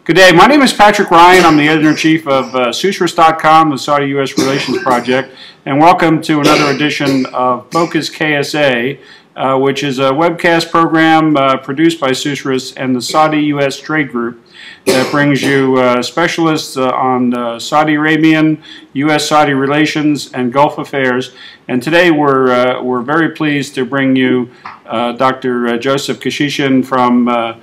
Good day. My name is Patrick Ryan. I'm the editor-in-chief of Susris.com, the Saudi-U.S. Relations Project, and welcome to another edition of FocusKSA, which is a webcast program produced by Susris and the Saudi-U.S. Trade Group that brings you specialists on Saudi Arabian, U.S.-Saudi relations, and Gulf affairs. And today we're very pleased to bring you Dr. Joseph Kechichian from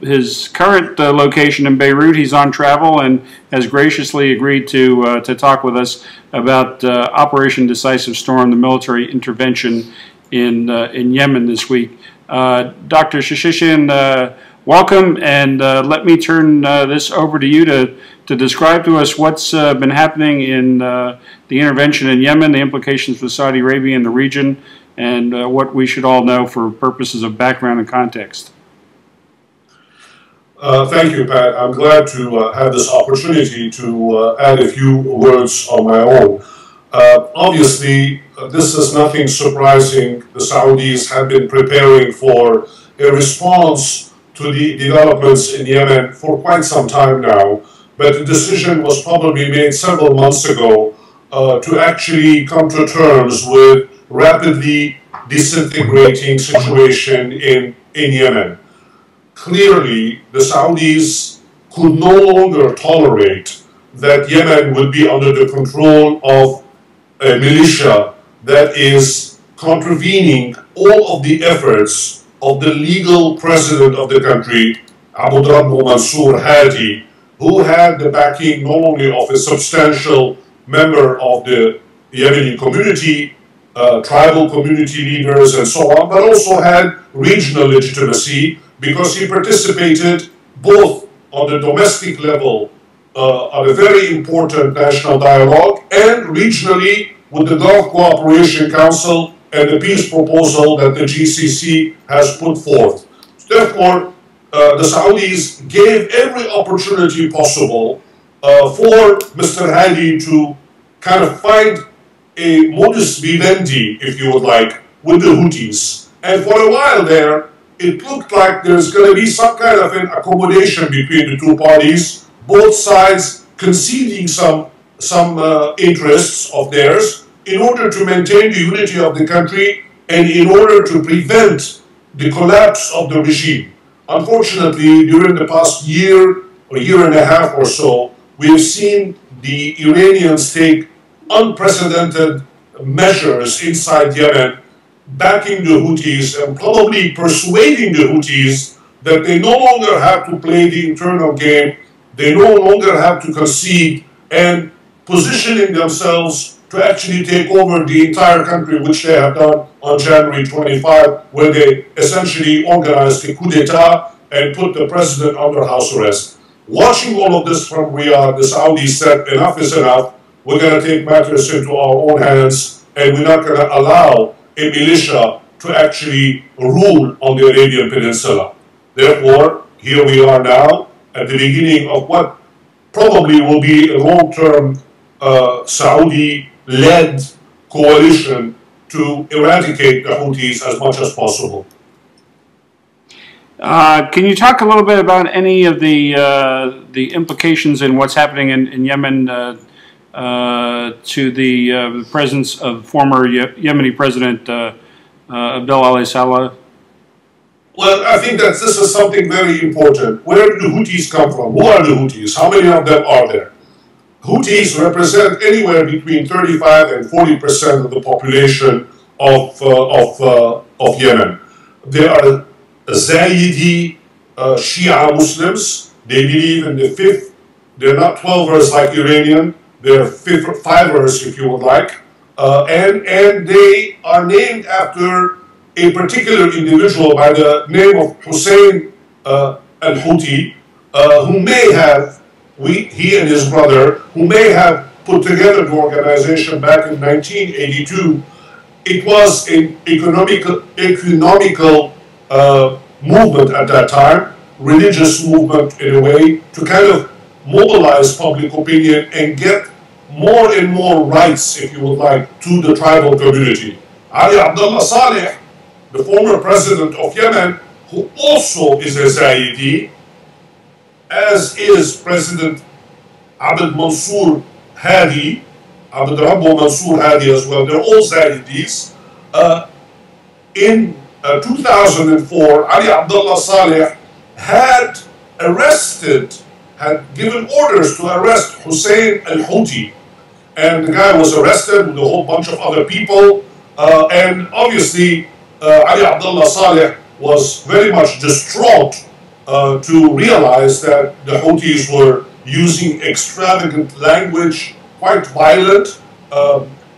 his current location in Beirut. He's on travel and has graciously agreed to talk with us about Operation Decisive Storm, the military intervention in Yemen this week. Dr. Kechichian, welcome, and let me turn this over to you to describe to us what's been happening in the intervention in Yemen, the implications for Saudi Arabia and the region, and what we should all know for purposes of background and context. Thank you, Pat. I'm glad to have this opportunity to add a few words on my own. Obviously, this is nothing surprising. The Saudis have been preparing for a response to the developments in Yemen for quite some time now, but the decision was probably made several months ago to actually come to terms with rapidly disintegrating situation in Yemen. Clearly, the Saudis could no longer tolerate that Yemen would be under the control of a militia that is contravening all of the efforts of the legal president of the country, Abu Drabu Mansour Hadi, who had the backing not only of a substantial member of the Yemeni community, tribal community leaders and so on, but also had regional legitimacy, because he participated both on the domestic level on a very important national dialogue and regionally with the Gulf Cooperation Council and the peace proposal that the GCC has put forth. Therefore, the Saudis gave every opportunity possible for Mr. Hadi to kind of find a modus vivendi, if you would like, with the Houthis. And for a while there, it looked like there's going to be some kind of an accommodation between the two parties, both sides conceding some interests of theirs in order to maintain the unity of the country and in order to prevent the collapse of the regime. Unfortunately, during the past year or year and a half or so, we have seen the Iranians take unprecedented measures inside Yemen, backing the Houthis and probably persuading the Houthis that they no longer have to play the internal game, they no longer have to concede, and positioning themselves to actually take over the entire country, which they have done on January 25, where they essentially organized a coup d'etat and put the president under house arrest. Watching all of this from Riyadh, the Saudis said, enough is enough, we're going to take matters into our own hands, and we're not going to allow a militia to actually rule on the Arabian Peninsula. Therefore, here we are now at the beginning of what probably will be a long-term Saudi-led coalition to eradicate the Houthis as much as possible. Can you talk a little bit about any of the implications in what's happening in Yemen to the presence of former Yemeni President Abdel Ali Saleh? Well, I think that this is something very important. Where do the Houthis come from? Who are the Houthis? How many of them are there? Houthis represent anywhere between 35 and 40% of the population of Yemen. They are Zayidi Shia Muslims. They believe in the fifth. They're not 12ers like Iranian. They're fivers, if you would like, and they are named after a particular individual by the name of Hussein al-Houthi, who may have, he and his brother, who may have put together the organization back in 1982. It was an economical movement at that time, religious movement in a way, to kind of mobilize public opinion and get more and more rights, if you would like, to the tribal community. Ali Abdullah Saleh, the former president of Yemen, who also is a Zayidi, as is President Abd Mansour Hadi, Abd Rabbo Mansour Hadi as well. They're all Zayedis. In 2004, Ali Abdullah Saleh had given orders to arrest Hussein al-Houthi. And the guy was arrested with a whole bunch of other people. And obviously, Ali Abdullah Saleh was very much distraught to realize that the Houthis were using extravagant language, quite violent,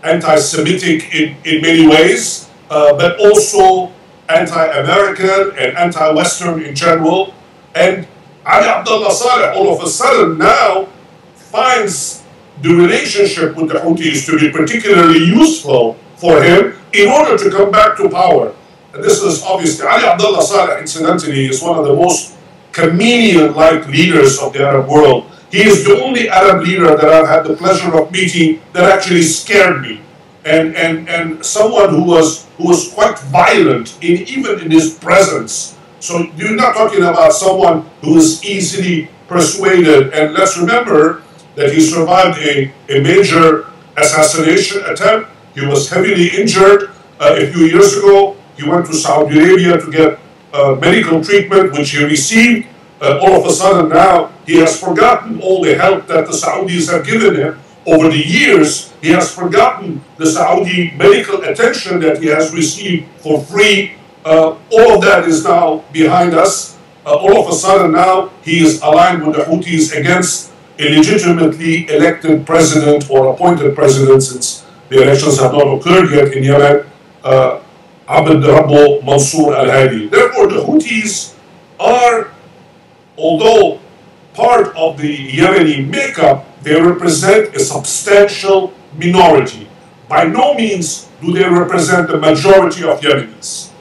anti-Semitic in many ways, but also anti-American and anti-Western in general. And Ali Abdullah Saleh all of a sudden now finds the relationship with the Houthis to be particularly useful for him in order to come back to power. And this is obviously, Ali Abdullah Saleh, incidentally, is one of the most chameleon-like leaders of the Arab world. He is the only Arab leader that I've had the pleasure of meeting that actually scared me. And someone who was quite violent even in his presence. So you're not talking about someone who is easily persuaded. And let's remember that he survived a major assassination attempt. He was heavily injured a few years ago. He went to Saudi Arabia to get medical treatment, which he received. All of a sudden now, he has forgotten all the help that the Saudis have given him over the years. He has forgotten the Saudi medical attention that he has received for free. All of that is now behind us. All of a sudden now, he is aligned with the Houthis against a legitimately elected president or appointed president, since the elections have not occurred yet in Yemen, Abd Rabbo Mansour al-Hadi. Therefore, the Houthis are, although part of the Yemeni makeup, they represent a substantial minority. By no means do they represent the majority of Yemenis.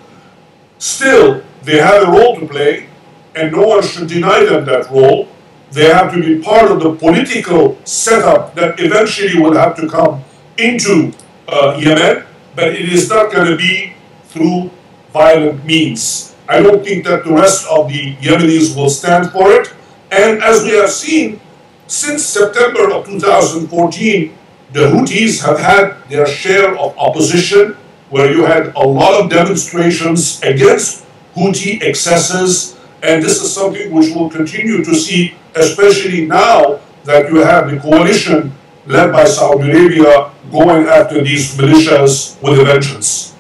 Still, they have a role to play, and no one should deny them that role. They have to be part of the political setup that eventually will have to come into Yemen, but it is not going to be through violent means. I don't think that the rest of the Yemenis will stand for it. And as we have seen, since September of 2014, the Houthis have had their share of opposition, where you had a lot of demonstrations against Houthi excesses, and this is something which we'll continue to see, especially now that you have the coalition led by Saudi Arabia going after these militias with a vengeance.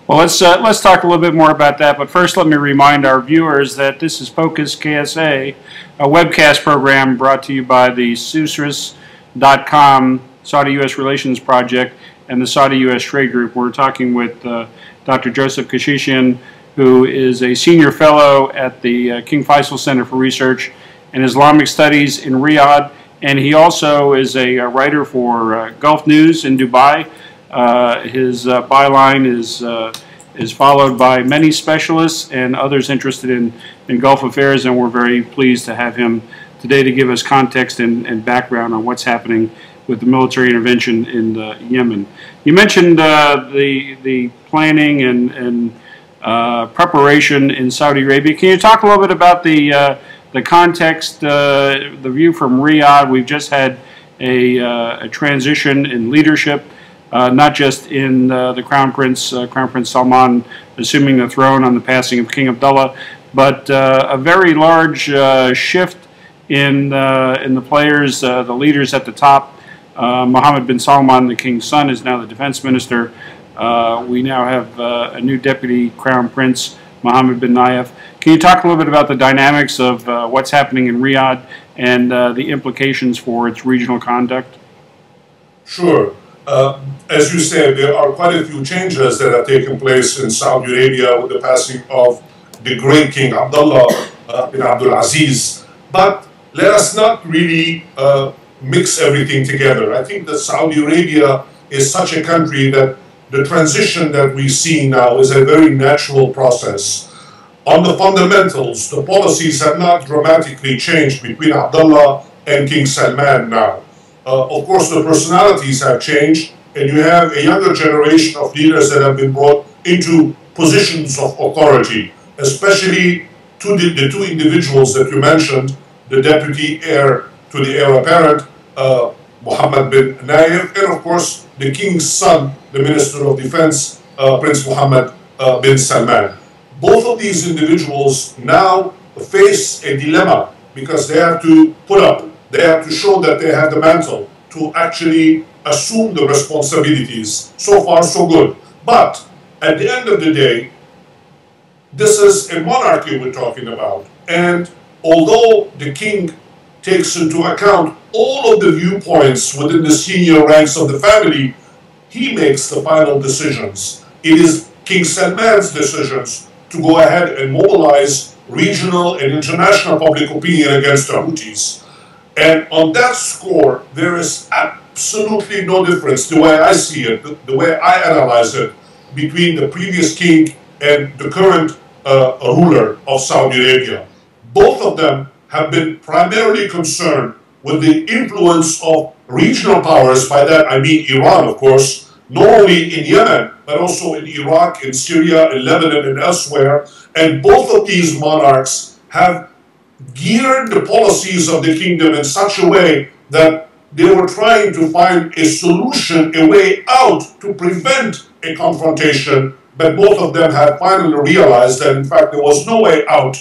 Well, let's talk a little bit more about that, but first let me remind our viewers that this is FocusKSA, a webcast program brought to you by the Susris.com Saudi-U.S. Relations Project and the Saudi-U.S. Trade Group. We're talking with Dr. Joseph Kechichian, who is a senior fellow at the King Faisal Center for Research and Islamic Studies in Riyadh, and he also is a writer for Gulf News in Dubai. His byline is followed by many specialists and others interested in Gulf affairs, and we're very pleased to have him today to give us context and background on what's happening with the military intervention in Yemen. You mentioned the planning and preparation in Saudi Arabia. Can you talk a little bit about the context, the view from Riyadh? We've just had a transition in leadership, not just in the Crown Prince Salman assuming the throne on the passing of King Abdullah, but a very large shift in the players, the leaders at the top. Mohammed bin Salman, the king's son, is now the defense minister. We now have a new deputy crown prince, Mohammed bin Nayef. Can you talk a little bit about the dynamics of what's happening in Riyadh and the implications for its regional conduct? Sure. As you said, there are quite a few changes that have taken place in Saudi Arabia with the passing of the great King Abdullah bin Abdul Aziz. But let us not really mix everything together. I think that Saudi Arabia is such a country that the transition that we see now is a very natural process. On the fundamentals, the policies have not dramatically changed between Abdullah and King Salman now. Of course, the personalities have changed, and you have a younger generation of leaders that have been brought into positions of authority, especially the two individuals that you mentioned, the deputy heir to the heir apparent, Mohammed bin Nayef, and of course the king's son, the Minister of Defense, Prince Mohammed bin Salman. Both of these individuals now face a dilemma because they have to they have to show that they have the mantle to actually assume the responsibilities. So far, so good. But at the end of the day, this is a monarchy we're talking about. And although the king takes into account all of the viewpoints within the senior ranks of the family, he makes the final decisions. It is King Salman's decisions to go ahead and mobilize regional and international public opinion against the Houthis. And on that score, there is absolutely no difference, the way I see it, the way I analyze it, between the previous king and the current ruler of Saudi Arabia. Both of them have been primarily concerned with the influence of regional powers. By that I mean Iran, of course, not only in Yemen, but also in Iraq, in Syria, in Lebanon, and elsewhere. And both of these monarchs have geared the policies of the kingdom in such a way that they were trying to find a solution, a way out to prevent a confrontation, but both of them had finally realized that in fact there was no way out.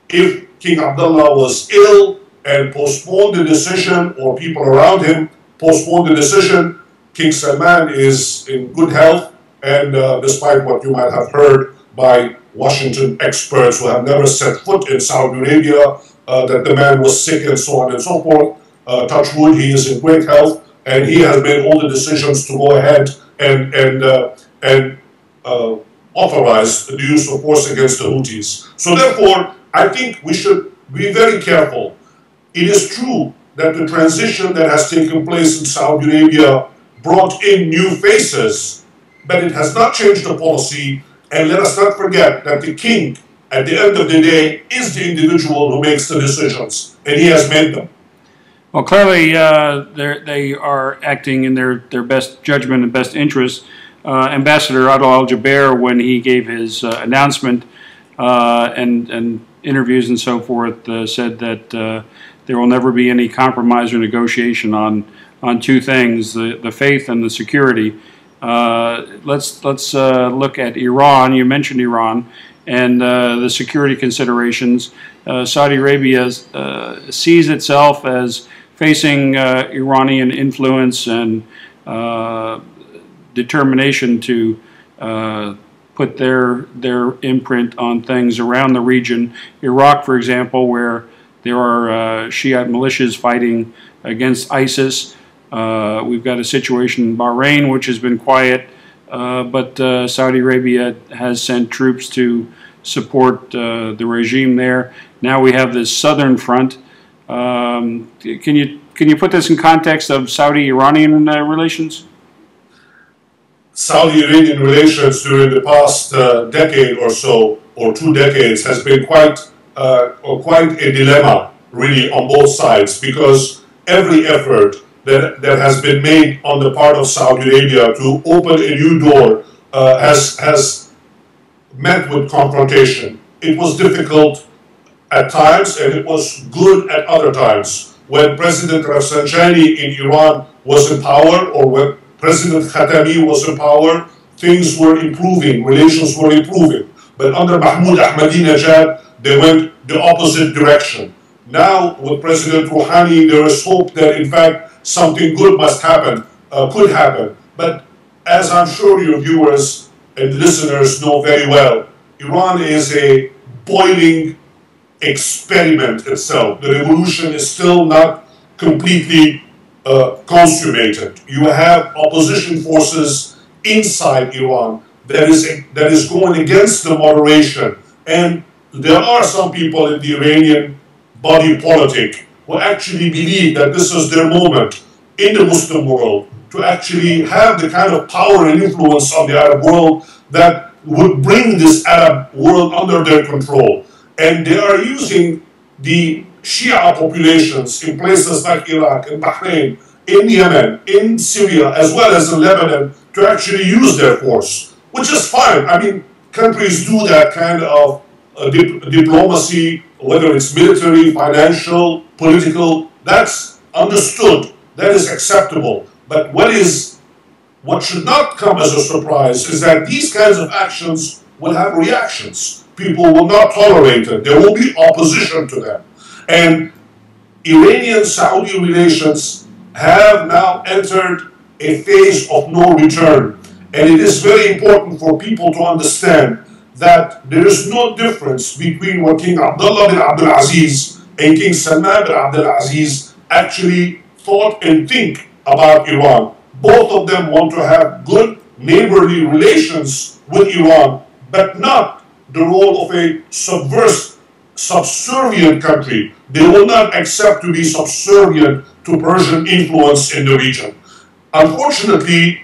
If King Abdullah was ill and postponed the decision, or people around him postponed the decision, King Salman is in good health, and despite what you might have heard by Washington experts who have never set foot in Saudi Arabia, that the man was sick and so on and so forth, touch wood, he is in great health, and he has made all the decisions to go ahead and authorize the use of force against the Houthis. So therefore, I think we should be very careful. It is true that the transition that has taken place in Saudi Arabia brought in new faces, but it has not changed the policy. And let us not forget that the king, at the end of the day, is the individual who makes the decisions, and he has made them. Well, clearly they are acting in their best judgment and best interest. Ambassador Adel Al-Jaber, when he gave his announcement and interviews and so forth, said that there will never be any compromise or negotiation on two things: the faith and the security. Let's look at Iran. You mentioned Iran and the security considerations. Saudi Arabia sees itself as facing Iranian influence and determination to put their imprint on things around the region. Iraq, for example, where there are Shiite militias fighting against ISIS. We've got a situation in Bahrain, which has been quiet, but Saudi Arabia has sent troops to support the regime there. Now we have this southern front. Can you put this in context of Saudi-Iranian relations? Saudi-Iranian relations during the past decade or so, or 2 decades, has been quite a dilemma, really, on both sides, because every effort that has been made on the part of Saudi Arabia to open a new door has met with confrontation. It was difficult at times, and it was good at other times. When President Rafsanjani in Iran was in power, or when President Khatami was in power, things were improving, relations were improving. But under Mahmoud Ahmadinejad, they went the opposite direction. Now, with President Rouhani, there is hope that, in fact, something good must happen, could happen. But as I'm sure your viewers and listeners know very well, Iran is a boiling experiment itself. The revolution is still not completely consummated. You have opposition forces inside Iran that is going against the moderation. And there are some people in the Iranian body politic who actually believe that this is their moment in the Muslim world to actually have the kind of power and influence on the Arab world that would bring this Arab world under their control. And they are using the Shia populations in places like Iraq, in Bahrain, in Yemen, in Syria, as well as in Lebanon, to actually use their force, which is fine. I mean, countries do that kind of diplomacy, whether it's military, financial, political, that's understood, that is acceptable. But what should not come as a surprise is that these kinds of actions will have reactions. People will not tolerate it. There will be opposition to them. And Iranian-Saudi relations have now entered a phase of no return. And it is very important for people to understand that there is no difference between what King Abdullah bin Abdul Aziz and King Salman bin Abdul Aziz actually thought and think about Iran. Both of them want to have good neighborly relations with Iran, but not the role of a subservient country. They will not accept to be subservient to Persian influence in the region. Unfortunately,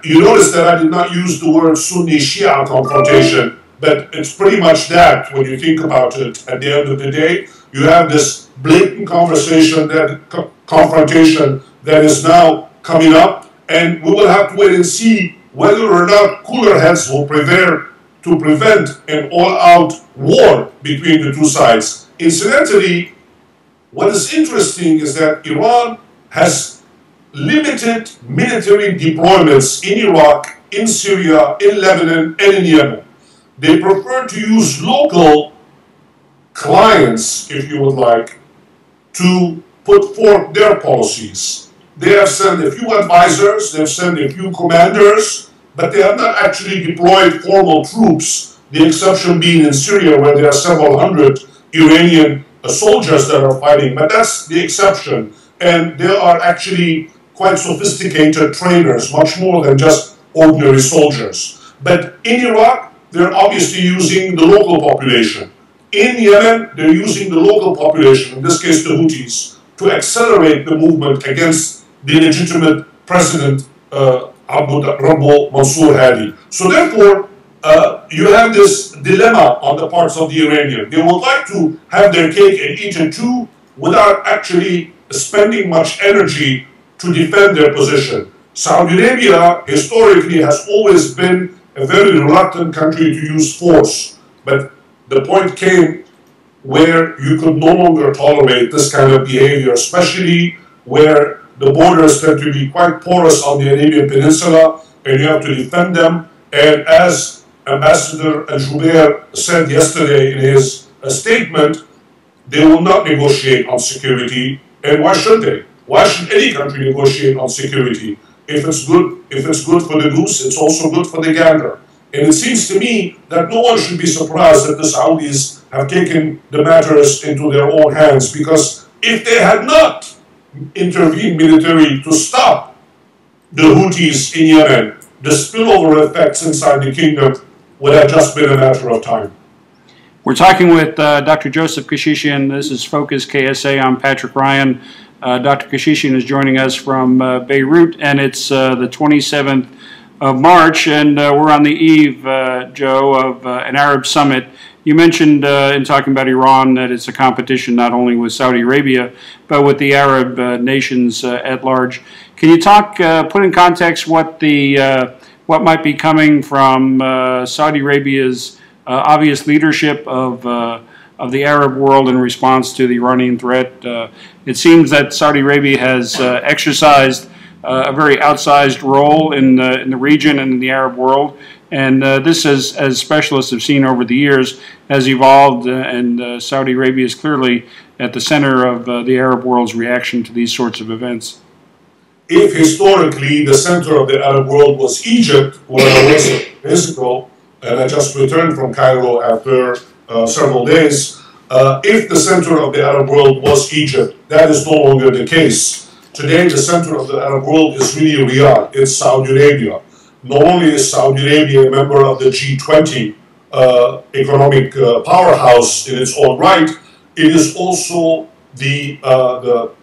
you notice that I did not use the word Sunni-Shia confrontation, but it's pretty much that when you think about it. At the end of the day, you have this blatant confrontation that is now coming up, and we will have to wait and see whether or not cooler heads will prevail to prevent an all-out war between the two sides. Incidentally, what is interesting is that Iran has limited military deployments in Iraq, in Syria, in Lebanon, and in Yemen. They prefer to use local clients, if you would like, to put forth their policies. They have sent a few advisors, they have sent a few commanders, but they have not actually deployed formal troops, the exception being in Syria, where there are several hundred Iranian soldiers that are fighting, but that's the exception. And they are actually quite sophisticated trainers, much more than just ordinary soldiers. But in Iraq, they're obviously using the local population. In Yemen, they're using the local population, in this case the Houthis, to accelerate the movement against the legitimate president, Rabbo Mansour Hadi. So therefore, you have this dilemma on the parts of the Iranian. They would like to have their cake and eat it too, without actually spending much energy to defend their position. Saudi Arabia historically has always been a very reluctant country to use force, but the point came where you could no longer tolerate this kind of behavior, especially where the borders tend to be quite porous on the Arabian Peninsula, and you have to defend them. And as Ambassador Al-Jubair said yesterday in his statement, they will not negotiate on security. And why should they? Why should any country negotiate on security? If it's good for the goose, it's also good for the gander. And it seems to me that no one should be surprised that the Saudis have taken the matters into their own hands, because if they had not intervened militarily to stop the Houthis in Yemen, the spillover effects inside the kingdom would have just been a matter of time. We're talking with Dr. Joseph Kechichian. This is FocusKSA. I'm Patrick Ryan. Dr. Kechichian is joining us from Beirut, and it's the 27th of March, and we're on the eve, Joe, of an Arab summit. You mentioned in talking about Iran that it's a competition not only with Saudi Arabia, but with the Arab nations at large. Can you talk, put in context what might be coming from Saudi Arabia's obvious leadership of the Arab world in response to the Iranian threat? It seems that Saudi Arabia has exercised a very outsized role in the region and in the Arab world. And this, as specialists have seen over the years, has evolved, and Saudi Arabia is clearly at the center of the Arab world's reaction to these sorts of events. If historically the center of the Arab world was Egypt, where I was in Mexico, and I just returned from Cairo after several days, if the center of the Arab world was Egypt, that is no longer the case. Today, the center of the Arab world is really Riyadh. It's Saudi Arabia. Not only is Saudi Arabia a member of the G20 economic powerhouse in its own right, it is also the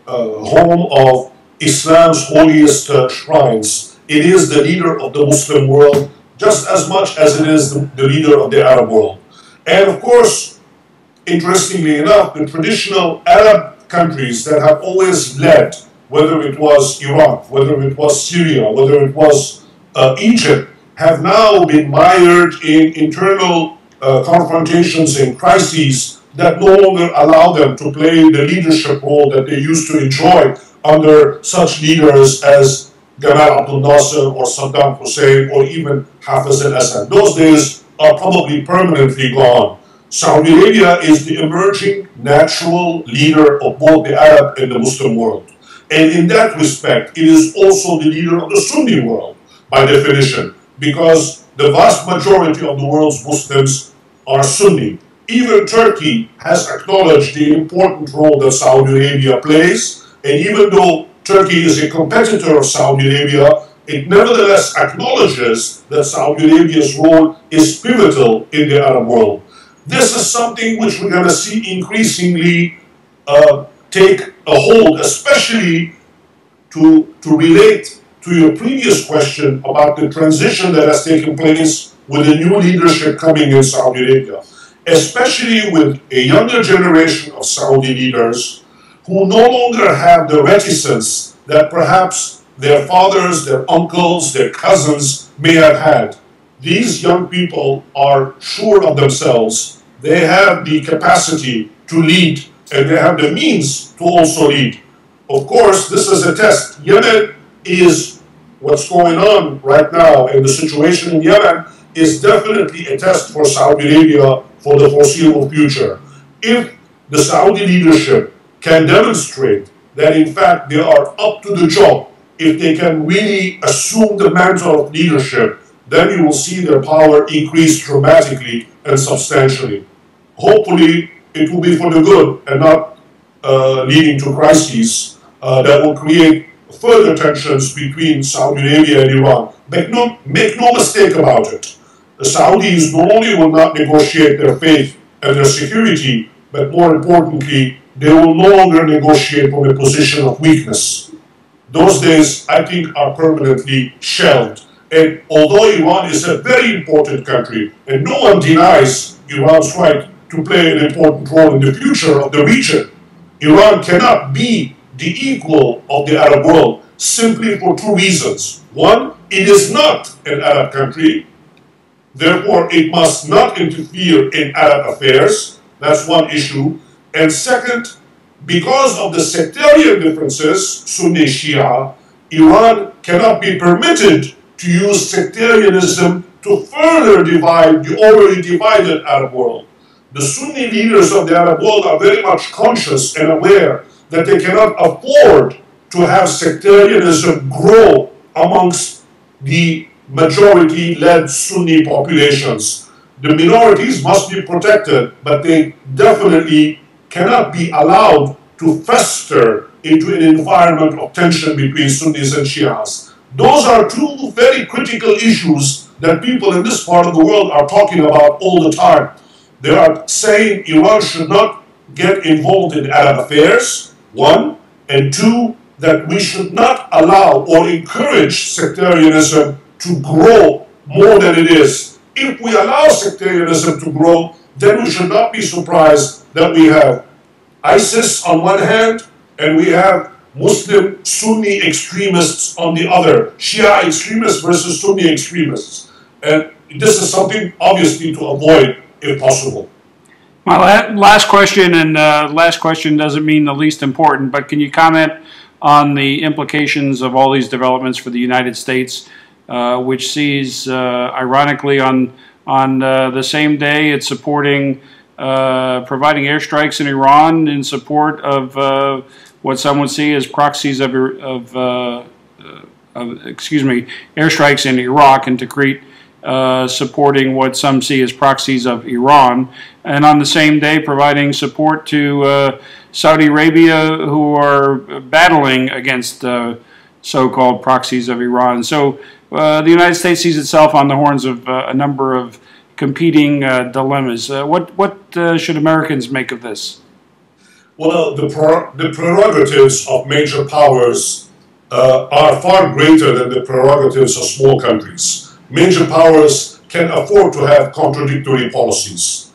home of Islam's holiest shrines. It is the leader of the Muslim world just as much as it is the leader of the Arab world. And of course, interestingly enough, the traditional Arab countries that have always led, whether it was Iraq, whether it was Syria, whether it was Egypt, have now been mired in internal confrontations and crises that no longer allow them to play the leadership role that they used to enjoy under such leaders as Gamal Abdel Nasser or Saddam Hussein or even Hafiz al-Assad. Those days are probably permanently gone. Saudi Arabia is the emerging natural leader of both the Arab and the Muslim world. And in that respect, it is also the leader of the Sunni world, by definition, because the vast majority of the world's Muslims are Sunni. Even Turkey has acknowledged the important role that Saudi Arabia plays, and even though Turkey is a competitor of Saudi Arabia, it nevertheless acknowledges that Saudi Arabia's role is pivotal in the Arab world. This is something which we're going to see increasingly take a hold, especially to relate to your previous question about the transition that has taken place with the new leadership coming in Saudi Arabia, especially with a younger generation of Saudi leaders who no longer have the reticence that perhaps their fathers, their uncles, their cousins may have had. These young people are sure of themselves. They have the capacity to lead, and they have the means to also lead. Of course, this is a test. Yemen is what's going on right now, and the situation in Yemen is definitely a test for Saudi Arabia for the foreseeable future. If the Saudi leadership can demonstrate that in fact they are up to the job, if they can really assume the mantle of leadership, then you will see their power increase dramatically and substantially. Hopefully, it will be for the good and not leading to crises that will create further tensions between Saudi Arabia and Iran. Make no mistake about it. The Saudis not only will not negotiate their faith and their security, but more importantly, they will no longer negotiate from a position of weakness. Those days, I think, are permanently shelved. And although Iran is a very important country, and no one denies Iran's right to play an important role in the future of the region, Iran cannot be the equal of the Arab world simply for two reasons. One, it is not an Arab country, therefore it must not interfere in Arab affairs. That's one issue. And second, because of the sectarian differences, Sunni Shia, Iran cannot be permitted to use sectarianism to further divide the already divided Arab world. The Sunni leaders of the Arab world are very much conscious and aware that they cannot afford to have sectarianism grow amongst the majority-led Sunni populations. The minorities must be protected, but they definitely cannot be allowed to fester into an environment of tension between Sunnis and Shias. Those are two very critical issues that people in this part of the world are talking about all the time. They are saying Iran should not get involved in Arab affairs, one, and two, that we should not allow or encourage sectarianism to grow more than it is. If we allow sectarianism to grow, then we should not be surprised that we have ISIS on one hand, and we have Muslim Sunni extremists on the other, Shia extremists versus Sunni extremists. And this is something obviously to avoid if possible. My last question, and last question doesn't mean the least important, but can you comment on the implications of all these developments for the United States, which sees, ironically, on the same day it's supporting providing airstrikes in Iran in support of what some would see as proxies of airstrikes in Iraq, and Tikrit supporting what some see as proxies of Iran, and on the same day providing support to Saudi Arabia, who are battling against so-called proxies of Iran. So the United States sees itself on the horns of a number of competing dilemmas. What should Americans make of this? Well, the prerogatives of major powers are far greater than the prerogatives of small countries. Major powers can afford to have contradictory policies.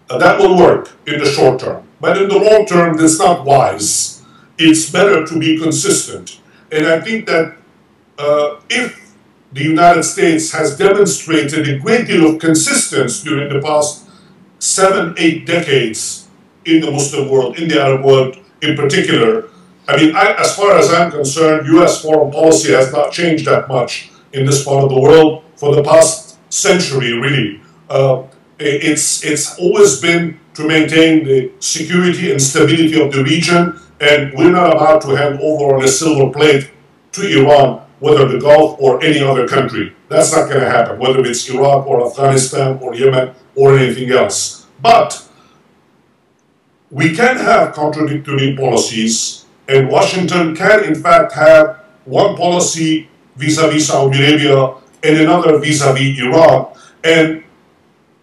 That will work in the short term. But in the long term, that's not wise. It's better to be consistent. And I think that if the United States has demonstrated a great deal of consistency during the past 7-8 decades in the Muslim world, in the Arab world in particular. I mean, as far as I'm concerned, U.S. foreign policy has not changed that much in this part of the world for the past century, really. It's always been to maintain the security and stability of the region, and we're not about to hand over on a silver plate to Iran, whether the Gulf or any other country. That's not going to happen, whether it's Iraq or Afghanistan or Yemen or anything else. But we can have contradictory policies, and Washington can, in fact, have one policy vis-a-vis Saudi Arabia and another vis-a-vis Iraq. And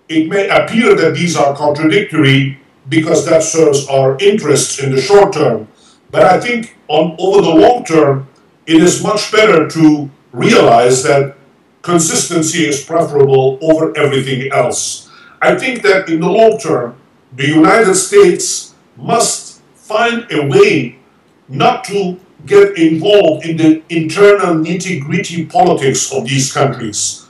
it may appear that these are contradictory because that serves our interests in the short term. But I think over the long term, it is much better to realize that consistency is preferable over everything else. I think that in the long term, the United States must find a way not to get involved in the internal nitty-gritty politics of these countries.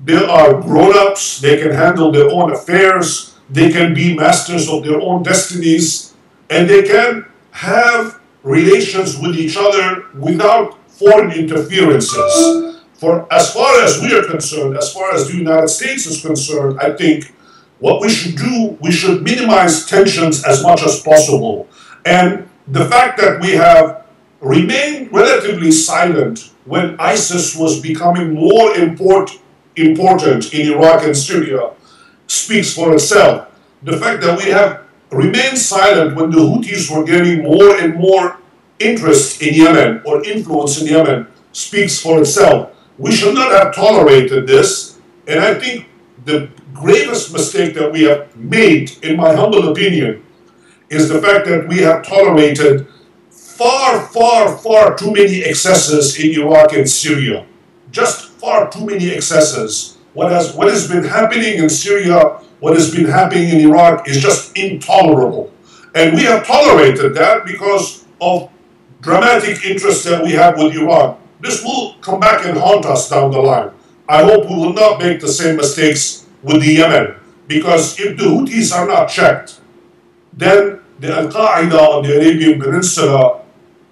They are grown-ups, they can handle their own affairs, they can be masters of their own destinies, and they can have relations with each other without foreign interferences. For as far as we are concerned, as far as the United States is concerned, I think what we should do, we should minimize tensions as much as possible. And the fact that we have remained relatively silent when ISIS was becoming more important in Iraq and Syria speaks for itself. The fact that we have remained silent when the Houthis were getting more and more interest in Yemen or influence in Yemen speaks for itself. We should not have tolerated this, and I think the gravest mistake that we have made, in my humble opinion, is the fact that we have tolerated far too many excesses in Iraq and Syria. Just far too many excesses. What has been happening in Syria, what has been happening in Iraq is just intolerable. And we have tolerated that because of dramatic interest that we have with Iran. This will come back and haunt us down the line. I hope we will not make the same mistakes with the Yemen, because if the Houthis are not checked, then the Al-Qaeda on the Arabian Peninsula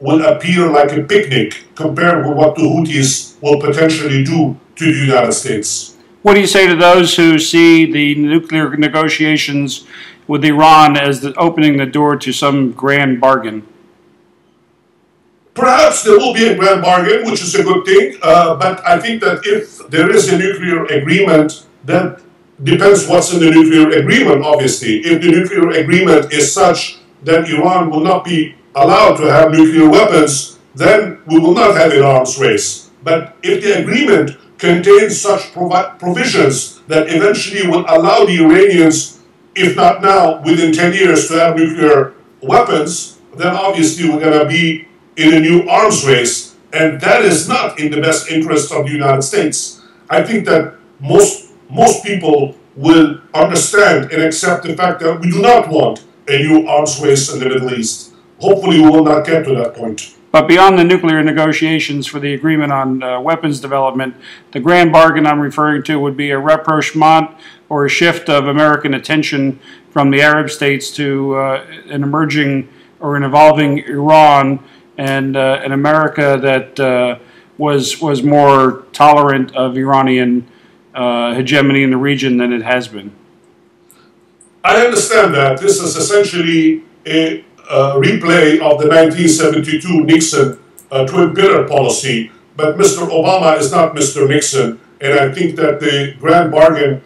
will appear like a picnic compared with what the Houthis will potentially do to the United States. What do you say to those who see the nuclear negotiations with Iran as opening the door to some grand bargain? Perhaps there will be a grand bargain, which is a good thing, but I think that if there is a nuclear agreement, that depends what's in the nuclear agreement, obviously. If the nuclear agreement is such that Iran will not be allowed to have nuclear weapons, then we will not have an arms race. But if the agreement contains such provisions that eventually will allow the Iranians, if not now, within 10 years to have nuclear weapons, then obviously we're going to be in a new arms race, and that is not in the best interest of the United States. I think that most people will understand and accept the fact that we do not want a new arms race in the Middle East. Hopefully we will not get to that point. But beyond the nuclear negotiations for the agreement on weapons development, the grand bargain I'm referring to would be a rapprochement or a shift of American attention from the Arab states to an emerging or an evolving Iran and an America that was more tolerant of Iranian hegemony in the region than it has been. I understand that. This is essentially a replay of the 1972 Nixon twin pillar policy, but Mr. Obama is not Mr. Nixon, and I think that the grand bargain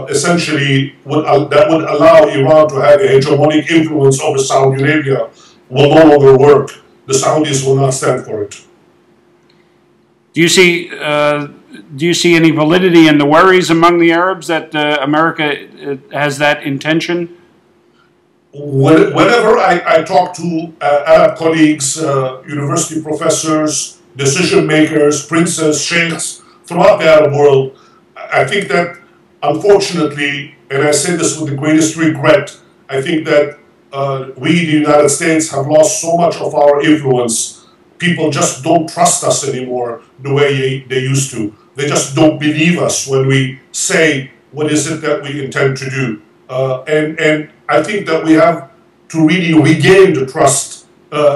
essentially would allow Iran to have a hegemonic influence over Saudi Arabia will no longer work. The Saudis will not stand for it. Do you see any validity in the worries among the Arabs that America has that intention? Whenever I talk to Arab colleagues, university professors, decision makers, princes, sheikhs throughout the Arab world, I think that unfortunately, and I say this with the greatest regret, I think that we, the United States, have lost so much of our influence. People just don't trust us anymore the way they used to. They just don't believe us when we say what is it that we intend to do. And I think that we have to really regain the trust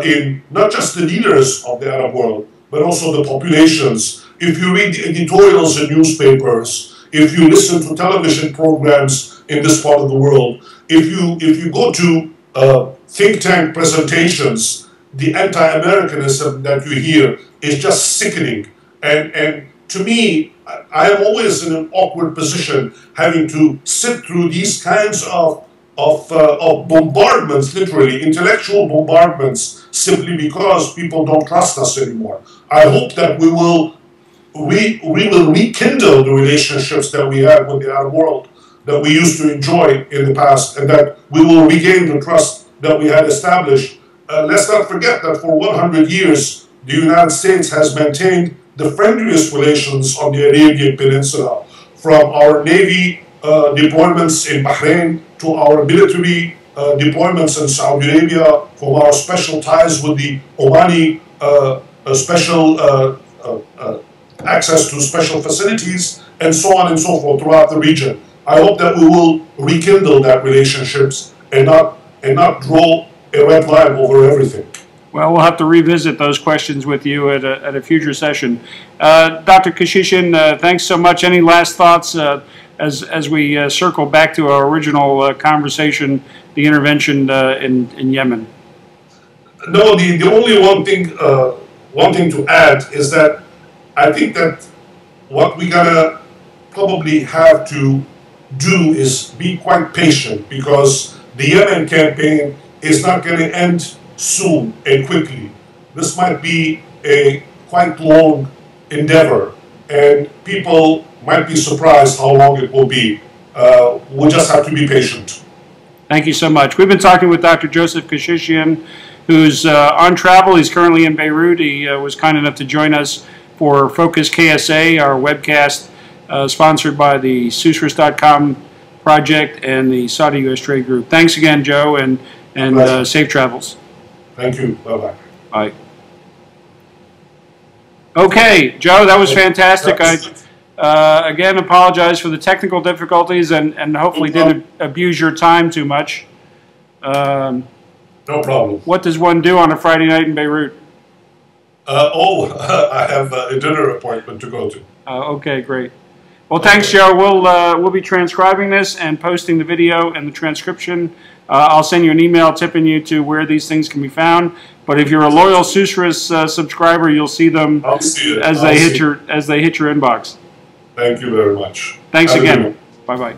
in not just the leaders of the Arab world, but also the populations. If you read the editorials in newspapers, if you listen to television programs in this part of the world, if you go to think tank presentations, the anti-Americanism that you hear is just sickening. And to me, I am always in an awkward position having to sit through these kinds of bombardments, literally, intellectual bombardments, simply because people don't trust us anymore. I hope that we will rekindle the relationships that we have with the Arab world that we used to enjoy in the past, and that we will regain the trust that we had established. Let's not forget that for 100 years, the United States has maintained the friendliest relations on the Arabian Peninsula, from our Navy deployments in Bahrain to our military deployments in Saudi Arabia, from our special ties with the Omani special access to special facilities, and so on and so forth throughout the region. I hope that we will rekindle that relationships and not draw a red line over everything. Well, we'll have to revisit those questions with you at a future session. Dr. Kechichian, thanks so much. Any last thoughts as we circle back to our original conversation, the intervention in Yemen? No, the only one thing to add is that I think that what we gotta probably have to do is be quite patient, because the Yemen campaign is not going to end soon and quickly. This might be a quite long endeavor, and people might be surprised how long it will be. We'll just have to be patient. Thank you so much. We've been talking with Dr. Joseph Kechichian, who's on travel. He's currently in Beirut. He was kind enough to join us for FocusKSA, our webcast sponsored by the Susris.com project and the Saudi-US Trade Group. Thanks again, Joe, and safe travels. Thank you. Bye-bye. Bye. Okay, Joe, that was fantastic. I, again, apologize for the technical difficulties and hopefully didn't abuse your time too much. No problem. What does one do on a Friday night in Beirut? I have a dinner appointment to go to. Okay, great. Well, thanks, Joe. We'll be transcribing this and posting the video and the transcription. I'll send you an email tipping you to where these things can be found. But if you're a loyal Susris subscriber, you'll see them as they hit your inbox. Thank you very much. Thanks again. Bye-bye.